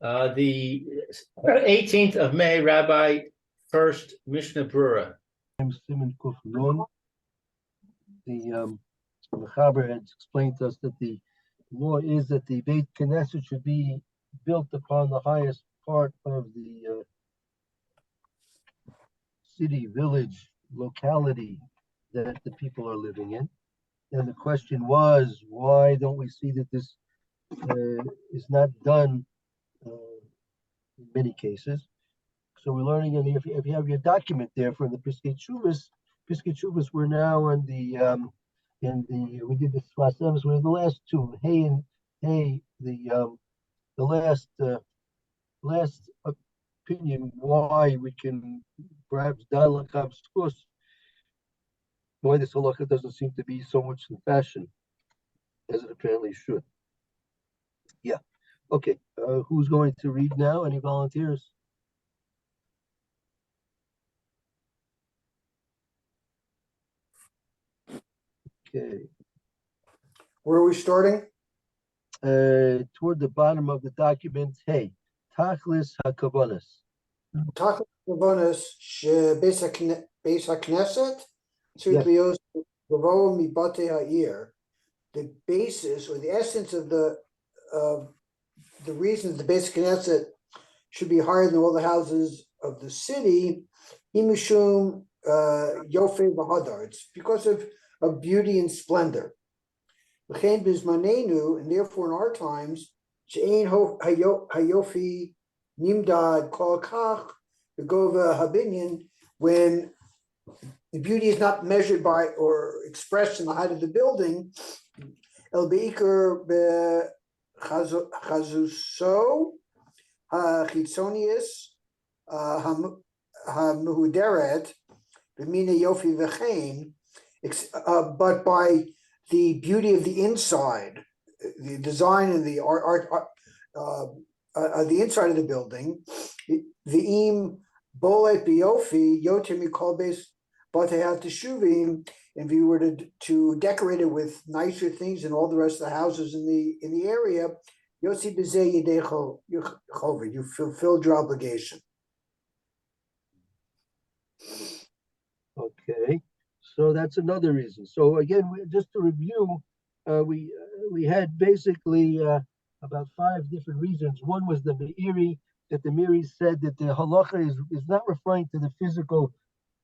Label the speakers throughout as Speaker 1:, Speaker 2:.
Speaker 1: The 18th of May, Rabbi Furst, Mishna Berura.
Speaker 2: Simon Kuf Nun. The Mechaber had explained to us that the law is that the Beit Knesset should be built upon the highest part of the city, village, locality that the people are living in. And the question was, why don't we see that this is not done in many cases? So we're learning, and if you have your document there for the Piskei Teshuvos, we're now in we did the Swasems, we're in the last two, hey and hey, the last opinion why we can perhaps discuss why this halakha doesn't seem to be so much in fashion as it apparently should. Yeah. Okay. Who's going to read now? Any volunteers? Okay.
Speaker 3: Where are we starting?
Speaker 2: Toward the bottom of the document, hey, Tachlis HaKavanas.
Speaker 3: Tachlis HaKavanas Beis HaKnesset
Speaker 2: Yes.
Speaker 3: Tzriut Liyos Mibate Ha'ir. The basis or the essence of the reason the Beis Knesset should be higher than all the houses of the city, Imishum Yofei V'Hadar. It's because of beauty and splendor. And therefore in our times, Hayofi Nimdad Kol Kach Begova Habinyan, when the beauty is not measured by or expressed in the height of the building, El Beikar Be Chazuso Chitzonius Hamuhuderet B'mina Yofi V'chein, but by the beauty of the inside, the design and the art the inside of the building, the im bolet biofi yotim mikolbes batayat teshuvim. If you were to decorate it with nicer things than all the rest of the houses in the area, yotzi b'zeh yidecho chover, you fulfilled your obligation.
Speaker 2: Okay. So that's another reason. So again, just to review, we had basically about 5 different reasons. One was the Meiri, that the Meiri said that the halacha is not referring to the physical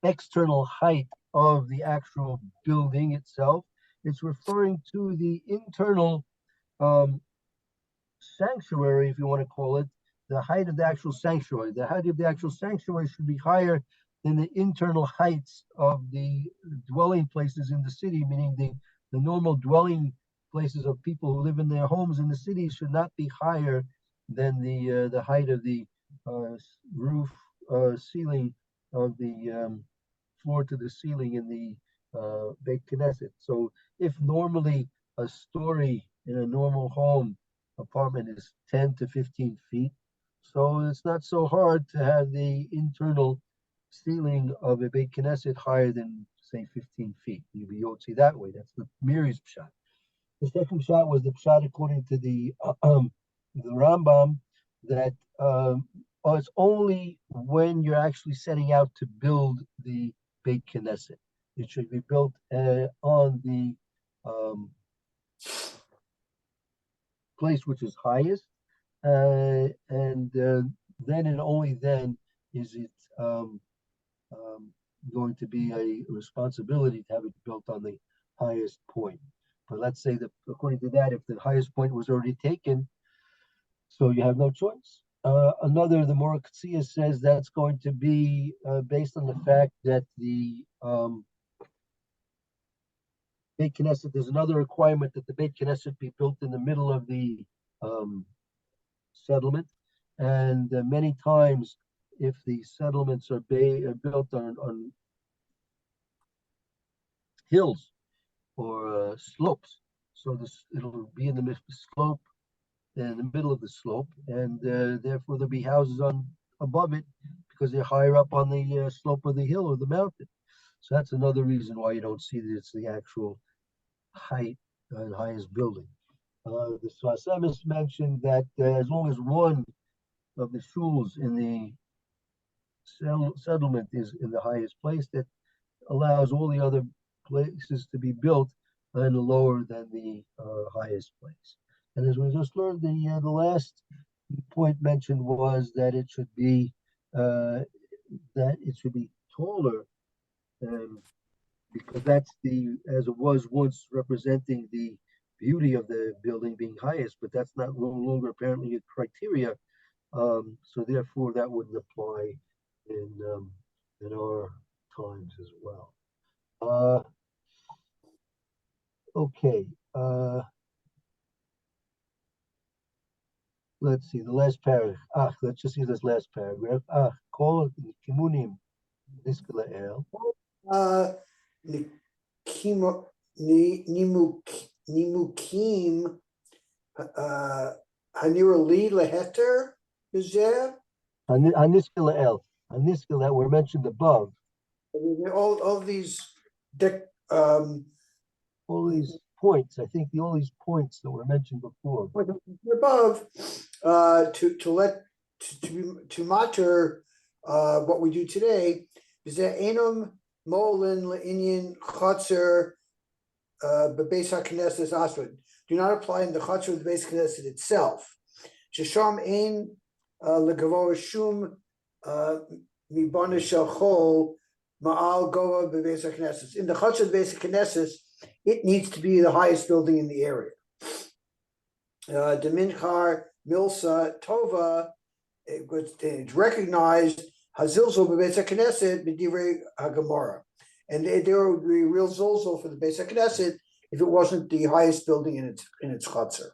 Speaker 2: external height of the actual building itself. It's referring to the internal sanctuary, if you want to call it, the height of the actual sanctuary. The height of the actual sanctuary should be higher than the internal heights of the dwelling places in the city, meaning the normal dwelling places of people who live in their homes in the city should not be higher than the height of the roof ceiling of the floor to the ceiling in the Beit Knesset. So if normally a story in a normal home apartment is 10 to 15 feet, so it's not so hard to have the internal ceiling of a Beit Knesset higher than, say, 15 feet. You don't see that way. That's the Miri's pshat. The second shot was the pshat according to the Rambam, that it's only when you're actually setting out to build the Beit Knesset. It should be built on the place which is highest, and then and only then is it going to be a responsibility to have it built on the highest point. But let's say that according to that, if the highest point was already taken, so you have no choice. The Mora Katsiya says that's going to be based on the fact that the Beit Knesset, there's another requirement that the Beit Knesset be built in the middle of the settlement. And many times, if the settlements are built on hills or slopes, so it'll be in the slope, in the middle of the slope, and therefore there'll be houses above it because they're higher up on the slope of the hill or the mountain. So that's another reason why you don't see that it's the actual height, highest building. The Swasemis mentioned that as long as one the shuls in the settlement is in the highest place. That allows all the other places to be built and lower than the highest place. And as we just learned, the last point mentioned was that it should be taller, because that's as it was once representing the beauty of the building being highest, but that's not no longer apparently a criteria. So therefore, that wouldn't apply in our times as well. Okay. Let's see the last paragraph. Let's just see this last paragraph. Call kimunim niskalael.
Speaker 3: Nimukim hanirali leheter bizeh.
Speaker 2: Aniskalael. Aniskal that were mentioned above.
Speaker 3: All these
Speaker 2: all these points. I think all these points that were mentioned before.
Speaker 3: Above, to matter what we do today is that enum molin leinian chotzer bebeis haKnesses aswad do not apply in the chotzer of the Beis Knesset itself. Shesham ein legavo shum mibana shel chol ma'al gova bebeis haKnesses. In the chotzer of the Beis Knesset, it needs to be the highest building in the area. Deminchar Milsa Tova, it's recognized Hazilzol Bebeis HaKnesset B'divrei HaGemara, and there would be real zilzol for the Beis HaKnesset if it wasn't the highest building in its chutzner.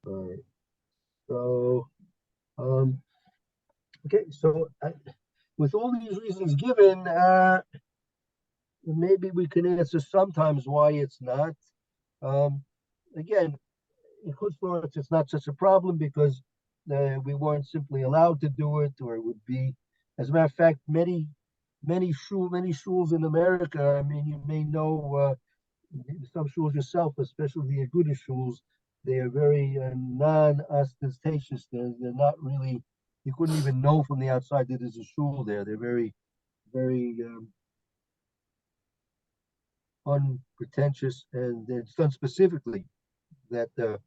Speaker 2: Right. So, okay. So, with all these reasons given, maybe we can answer sometimes why it's not. Again, in Chutzlords, it's not such a problem because we weren't simply allowed to do it, or it would be, as a matter of fact, many shuls in America. I mean, you may know some shuls yourself, especially the Aguda shuls. They are very non-ostentatious. They're not really. You couldn't even know from the outside that there's a shul there. They're very, very unpretentious, and it's done specifically that it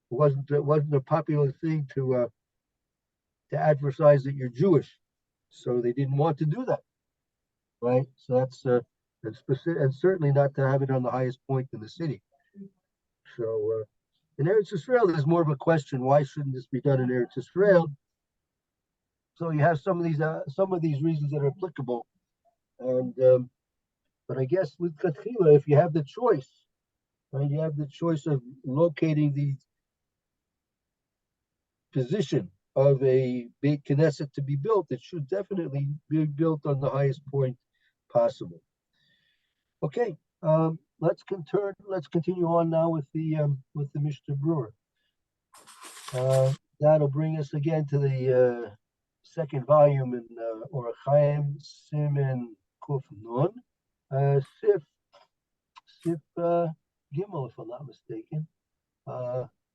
Speaker 2: wasn't a popular thing to advertise that you're Jewish, so they didn't want to do that, right? So that's and certainly not to have it on the highest point in the city. So in Eretz Yisrael, there's more of a question: why shouldn't this be done in Eretz Yisrael? So you have some of these reasons that are applicable, and but I guess with Katchila, if you have the choice, right, you have the choice of locating the position of a Beit Knesset to be built. It should definitely be built on the highest point possible. Okay, let's continue on now with the Mishna Berura. That'll bring us again to the second volume in Orach Chaim Siman Kuf Nun, Sif Gimel, if I'm not mistaken.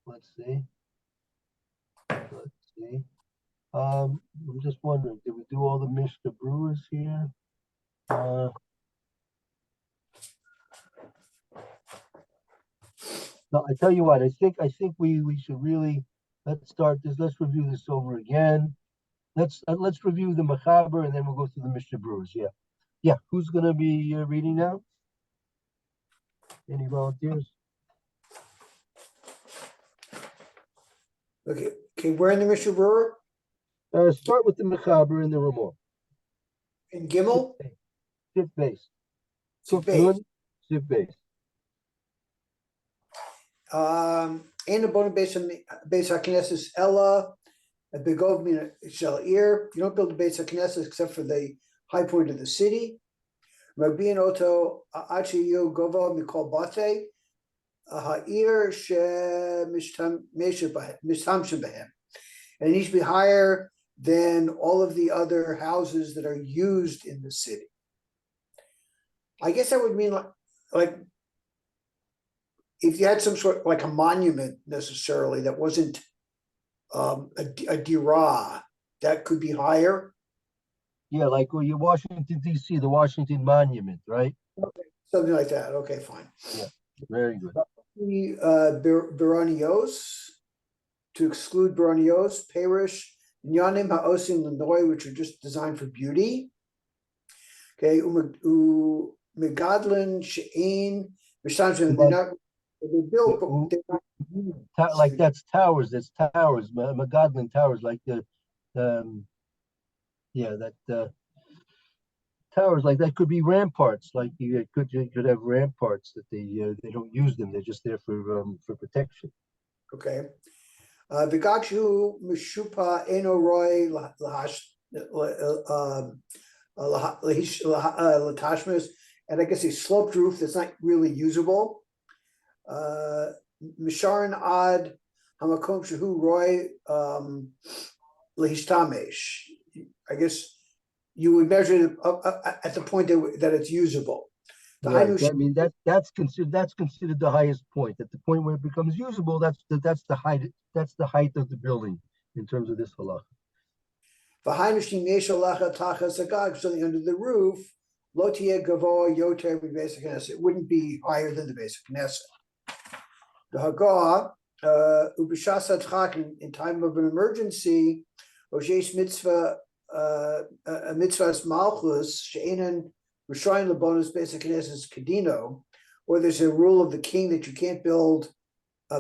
Speaker 2: Let's see. I'm just wondering, did we do all the Mishna Beruras here? No, I tell you what, I think we should really let's review this over again. Let's review the Machaber and then we'll go through the Mishna Beruras. Yeah. Who's going to be reading now? Any volunteers?
Speaker 3: Okay, we're in the Mishna Berura.
Speaker 2: Start with the Machaber and the Ramah.
Speaker 3: In Gimel?
Speaker 2: Sif base.
Speaker 3: Sif base.
Speaker 2: Sif base.
Speaker 3: In the bone base HaKnesses Ella, a Begov Min Shel Ir. You don't build a base HaKnesses except for the high point of the city. Rabbi and Oto Achi Yo Gova Mikol Bate Ha'ir She Mishtam Shebehem. And it needs to be higher than all of the other houses that are used in the city. I guess that would mean like if you had some sort like a monument necessarily that wasn't a dirah, that could be higher.
Speaker 2: Yeah, like well, your Washington D.C., the Washington Monument, right?
Speaker 3: Something like that. Okay, fine.
Speaker 2: Yeah, very good.
Speaker 3: The Beranios, to exclude Beranios, Perish, Nyanim Haosim Lenoy, which are just designed for beauty. Okay, Megadlin, Shein, they're not, they're built, but they're not used.
Speaker 2: Like that's towers. That's towers. Magadlin towers, like yeah, that towers like that could be ramparts. Like you could have ramparts that they don't use them. They're just there for protection.
Speaker 3: Okay. Vigachu Mishupa Eno Roy Lahash Latashmas, and I guess a sloped roof that's not really usable. Misharan Ad Hamakom Shahu Roy Lahishtamesh. I guess you would measure it at the point that it's usable.
Speaker 2: Right. I mean that's considered the highest point. At the point where it becomes usable, that's the height. That's the height of the building in terms of this halacha.
Speaker 3: Something under the roof, lotia gavo yoter basic knesset. It wouldn't be higher than the basic knesset. The haga ubishasa tchak in time of an emergency, ojesh mitzvah mitzvahs malchus she'enan Rishayin Labonus basic knesset kadino, or there's a rule of the king that you can't build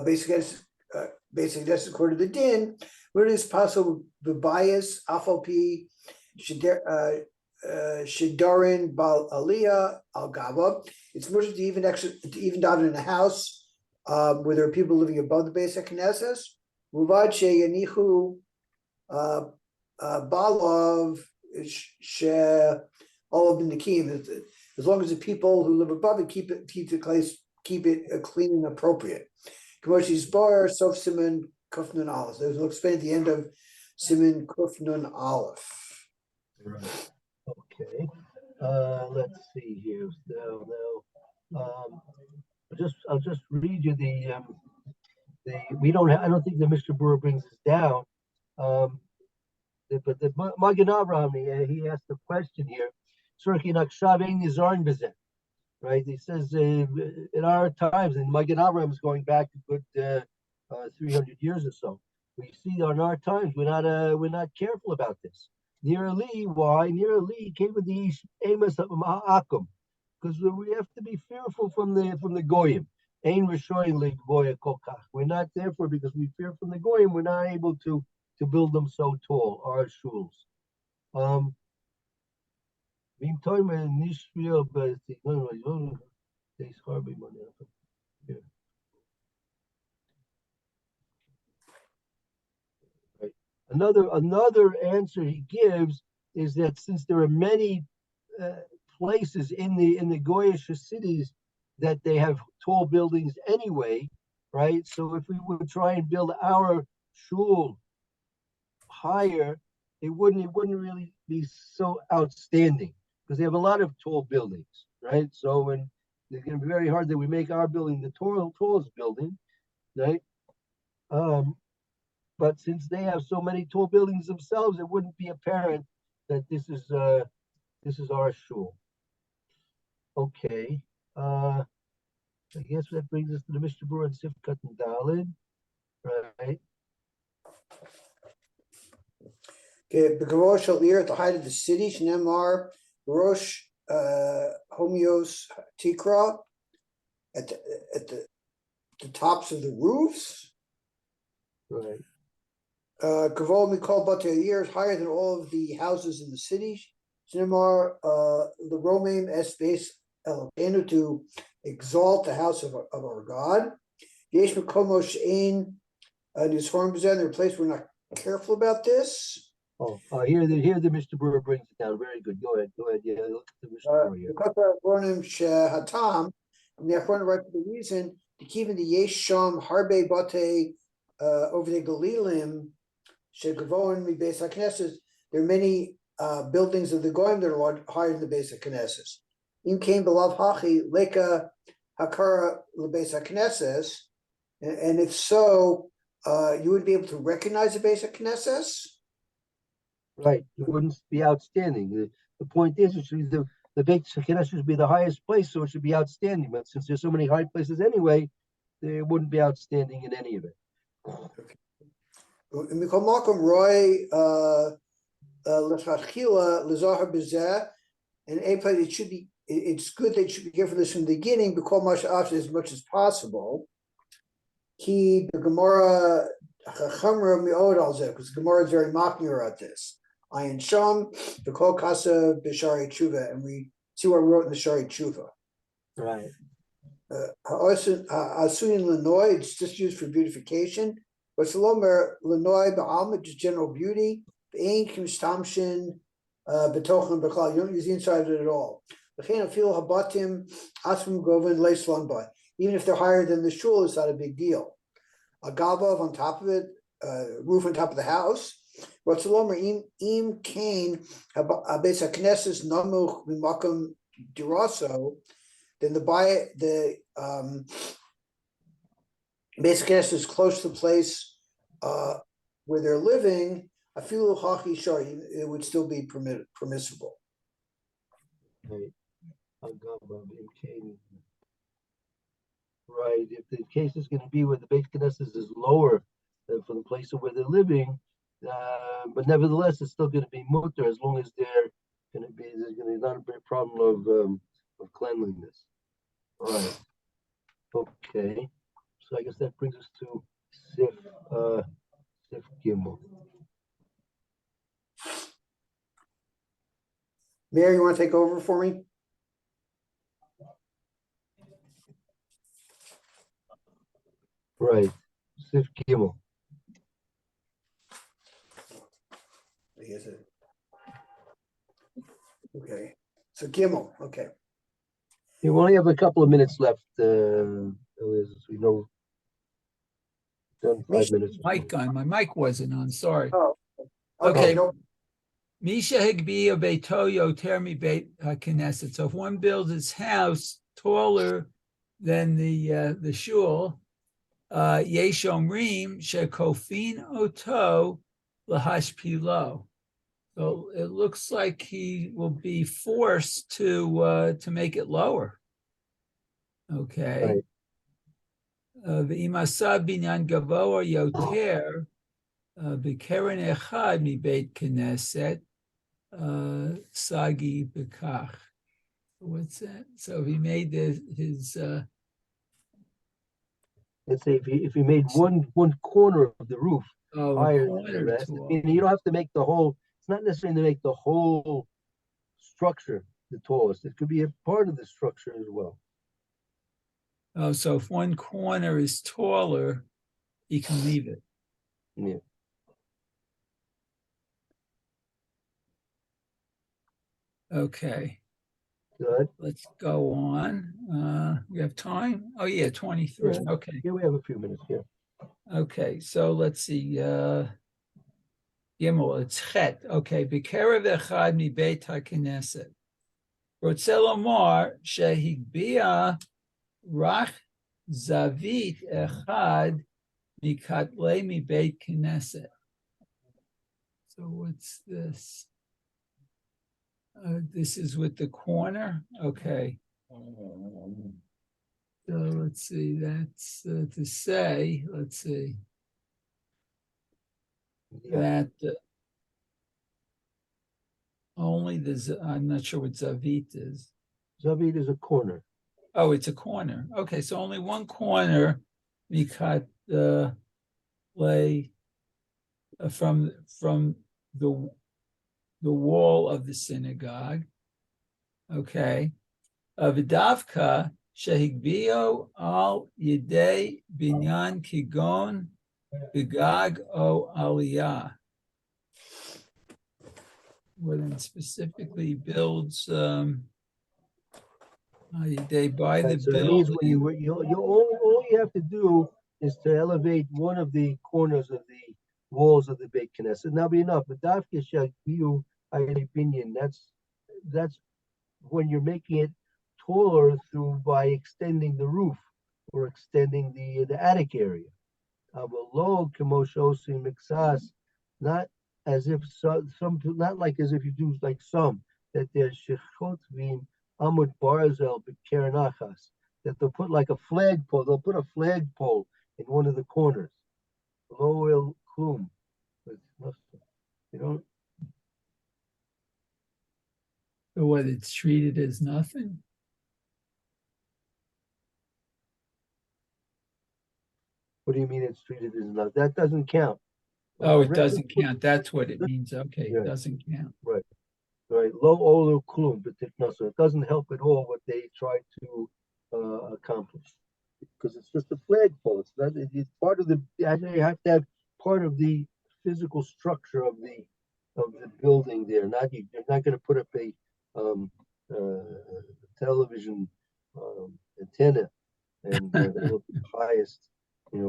Speaker 3: basic knesset according to the din. Where it is possible the bias afalpi shidarin bal aliyah al gaba. It's more to even down in a house where there are people living above the basic knesset. Muvad sheyanichu balov she all of the nikim. As long as the people who live above it keep it clean and appropriate. Kamoshi's bar sof siman kufnun aleph. We'll explain at the end of siman kufnun aleph.
Speaker 2: Right. Okay. Let's see here. I'll just read you the we don't have, I don't think the Mr. Brewer brings this down. But the Magen Avraham, he asked the question here. Right? He says in our times, and Magen Avraham is going back a good 300 years or so. We see on our times we're not careful about this. Near Ali, why? Near Ali came with the Amos of Ma'akum, because we have to be fearful from the goyim. Ein Rishoyin Goya Kokach. We're not therefore because we fear from the goyim. We're not able to build them so tall. Our shuls. Another answer he gives is that since there are many places in the Goyish cities that they have tall buildings anyway, right? So if we would try and build our shul higher, it wouldn't really be so outstanding because they have a lot of tall buildings, right? So when it's going to be very hard that we make our building the tallest building, right? But since they have so many tall buildings themselves, it wouldn't be apparent that this is our shul. Okay. I guess that brings us to the Mr. Brewer and Sifkat and Dalid, right?
Speaker 3: Okay, Begarosh Shalir at the height of the city, Shnemar, Rosh Homios Tikra at the tops of the roofs.
Speaker 2: Right.
Speaker 3: Kavol Mikol Batayir is higher than all of the houses in the city. Shnemar, the Romim Esbase Elokeinu, to exalt the house of our God. Yesh Mekomo Shein Nishorm Bezen, there are places we're not careful about this.
Speaker 2: Oh, here the Mr. Brewer brings it down. Very good. Go ahead. Yeah, look at the Mr. Brewer here.
Speaker 3: And therefore, right for the reason to keep in the Yesham Harbe Bate over the Galilim Shegavon Mi Beis HaKnesses. There are many buildings of the Goyim that are a lot higher than the Beis HaKnesses. In came Belav Hachi Leka Hakara LeBeis HaKnesses, and if so, you would be able to recognize the basic Knesset.
Speaker 2: Right, it wouldn't be outstanding. The point is, it should be the Beit Knesset should be the highest place, so it should be outstanding. But since there's so many high places anyway, they wouldn't be outstanding in any event.
Speaker 3: מכל מקום, רוי, לכתחילה, לזהר בזה, and it should be, it's good that you should be careful this from the beginning, because as much as possible. Ki the Gemara Chachamra mi'od al zeh, because the Gemara is very machmir at this. Ayin Sham, the Kol Kasa b'Shari Tshuva, and we see what I wrote in the Shari Tshuva.
Speaker 2: Right.
Speaker 3: Asuyin Lenoy, it's just used for beautification. But Salomer Lenoy ba'alma, just general beauty. Ain't kimstamshin betochen b'chal. You don't use the inside of it at all. L'chein afil habatim asmum goven leislanba. Even if they're higher than the shul, it's not a big deal. A galvav on top of it, roof on top of the house. Ratzalomer im kain abes haknesses namuch mimakom diraso. Then the basic Knesset is close to the place where they're living. Afilu hachi shari, it would still be permissible.
Speaker 2: Right. Right. If the case is going to be where the Beit Knesset is lower than for the place of where they're living, but nevertheless, it's still going to be mutter as long as there's going to be not a big problem of cleanliness. Right. Okay. So I guess that brings us to Sif Gimel.
Speaker 3: Mary, you want to take over for me?
Speaker 2: Right. Sif Gimel.
Speaker 3: Okay. So Gimel. Okay.
Speaker 2: We only have a couple of minutes left. As we know, done 5 minutes.
Speaker 4: Mic on. My mic wasn't on. Sorry.
Speaker 3: Oh,
Speaker 4: Okay.
Speaker 3: No,
Speaker 4: Misha Higbiya Beitoyo Termi Beit HaKnesset. So if one builds his house taller than the shul, Yeshomrim Shekofin Oto Lahashpilo. So it looks like he will be forced to make it lower. Okay. V'imasa binyan gavoa yoter b'keren echad mi Beit Knesset sagi b'kach. What's that? So he made his.
Speaker 2: Let's say if he made one corner of the roof higher than the rest, meaning you don't have to make the whole. It's not necessarily to make the whole structure the tallest. It could be a part of the structure as well.
Speaker 4: Oh, so if one corner is taller, he can leave it.
Speaker 2: Yeah.
Speaker 4: Okay.
Speaker 2: Good.
Speaker 4: Let's go on. We have time? Oh, yeah, 23.
Speaker 2: Yeah.
Speaker 4: Okay.
Speaker 2: Here we have a few minutes here.
Speaker 4: Okay, so let's see. Gimel, it's Chet. Okay. B'kerev echad mi Beit HaKnesset. Rotze lomar shehigbia rach zavit echad mikatle mi Beit Knesset. So what's this? This is with the corner. Okay. So let's see. That's to say. Let's see.
Speaker 2: Yeah.
Speaker 4: That only I'm not sure what zavit is.
Speaker 2: Zavit is a corner.
Speaker 4: Oh, it's a corner. Okay, so only one corner we cut lay from the wall of the synagogue. Okay. Vidavka shehigbio al yedei binyan kigon bigag o aliyah. Well, then specifically builds they buy the
Speaker 2: So that
Speaker 4: building.
Speaker 2: means when all you have to do is to elevate one of the corners of the walls of the Beit Knesset, and that'll be enough. But dafke shagiu opinion, that's when you're making it taller by extending the roof or extending the attic area. Avalo kemoshosi mixas, not as if some, not like as if you do like some, that there's shechot vim amud barzel b'kerenachas, that they'll put like a flagpole, they'll put a flagpole in one of the corners. Lo el klum. You don't,
Speaker 4: So what, it's treated as nothing?
Speaker 2: what do you mean it's treated as not? That doesn't count.
Speaker 4: Oh,
Speaker 2: A
Speaker 4: it
Speaker 2: regular
Speaker 4: doesn't count. That's what it means. Okay,
Speaker 2: Yeah.
Speaker 4: it doesn't count.
Speaker 2: Right. Right. Lo olu klum, but it doesn't help at all what they try to accomplish. Because it's just a flagpole. It's not. It's part of the. Actually, you have to have part of the physical structure of the building there. You're not going to put up a television antenna and that will be the highest.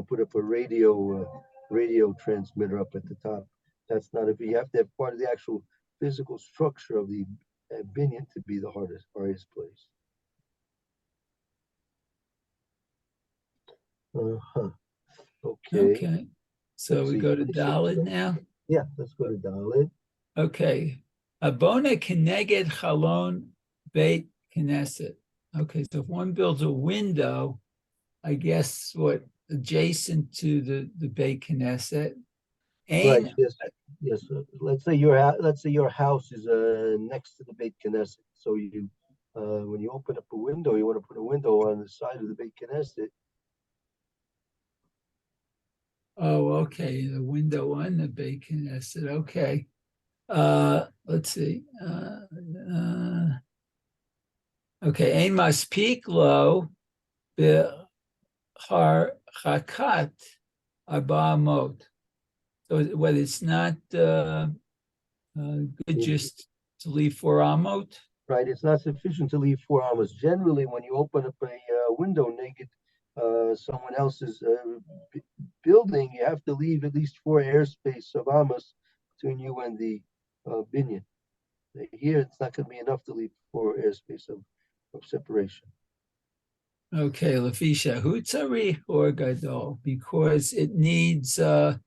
Speaker 2: Put up a radio transmitter up at the top. That's not. If you have to have part of the actual physical structure of the binyan to be the highest place. Uh-huh. Okay.
Speaker 4: Okay. So
Speaker 2: Let's
Speaker 4: we
Speaker 2: see,
Speaker 4: go to
Speaker 2: finishing
Speaker 4: Dalit
Speaker 2: up.
Speaker 4: now.
Speaker 2: Yeah, let's go to Dalit.
Speaker 4: Okay. Abona keneged chalon beit knesset. Okay, so if one builds a window, I guess what adjacent to the Beit Knesset.
Speaker 2: Right.
Speaker 4: Ain,
Speaker 2: Yes. Let's say your house is next to the Beit Knesset. So when you open up a window, you want to put a window on the side of the Beit Knesset.
Speaker 4: oh, okay, the window on the Beit Knesset. Okay. Let's see. Okay, Ain maspik lo b'har chakat arba amot. So whether it's not good just to leave 4 amot.
Speaker 2: Right. It's not sufficient to leave 4 amos. Generally, when you open up a window naked, someone else's building, you have to leave at least 4 airspace of amos between you and the binyan. Here, it's not going to be enough to leave 4 airspace of separation.
Speaker 4: Okay, Lafisha Hutzari or Gadol, because it needs a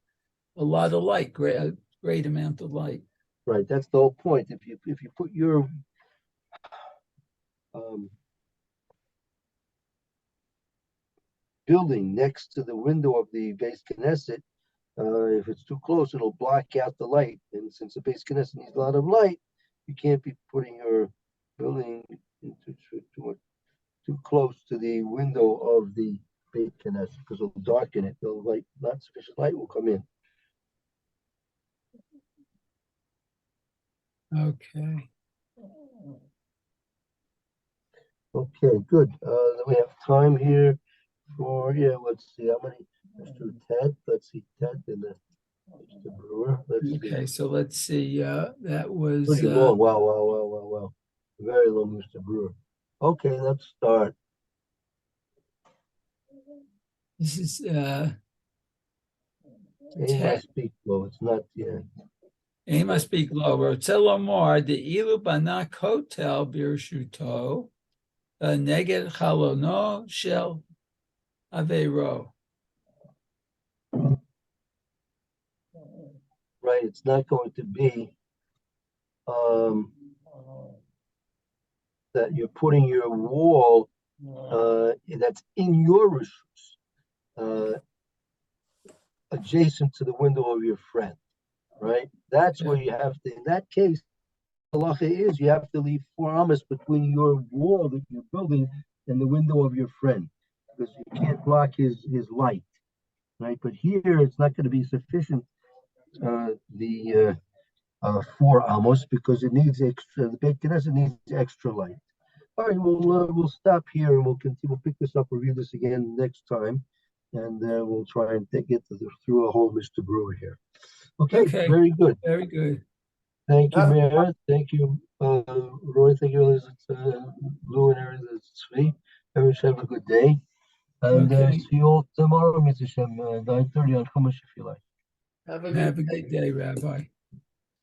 Speaker 4: lot of light, great amount of light.
Speaker 2: Right. That's the whole point. If you put your building next to the window of the Beit Knesset, if it's too close, it'll block out the light. And since the Beit Knesset needs a lot of light, you can't be putting your building too close to the window of the Beit Knesset because it'll darken it. Not sufficient light will come in.
Speaker 4: Okay.
Speaker 2: Okay, good. Then we have time here for, let's see, how many? Let's do Ted. Let's see, Ted and Mr. Brewer.
Speaker 4: Okay, so let's see. That was
Speaker 2: Pretty long. Wow. Very long, Mr. Brewer. Okay, let's start.
Speaker 4: this is
Speaker 2: Aim I speak low. It's not,
Speaker 4: Aim I speak low. Rotzelomar the ilu banak hotel birshuto neged chalono shel avero.
Speaker 2: Right, it's not going to be that you're putting your wall that's in your rishus adjacent to the window of your friend, right? That's where you have to, in that case, the halacha is you have to leave 4 amos between your wall that you're building and the window of your friend because you can't block his light, right? But here it's not going to be sufficient, the 4 amos because it needs extra. The Beit Knesset needs extra light. All right, we'll stop here and we'll continue. We'll pick this up, review this again next time, and we'll try and get through a whole Mr. Brewer here. Okay, very good.
Speaker 4: Very good.
Speaker 2: Thank you, Mayor. Thank you, Roy. Thank you, Lou, and everything. Everyone should have a good day. And see you all tomorrow, Mr. Shem, 9:30 on Chumash if you like.
Speaker 1: Have a
Speaker 4: Have
Speaker 1: good
Speaker 4: a good day, Rabbi.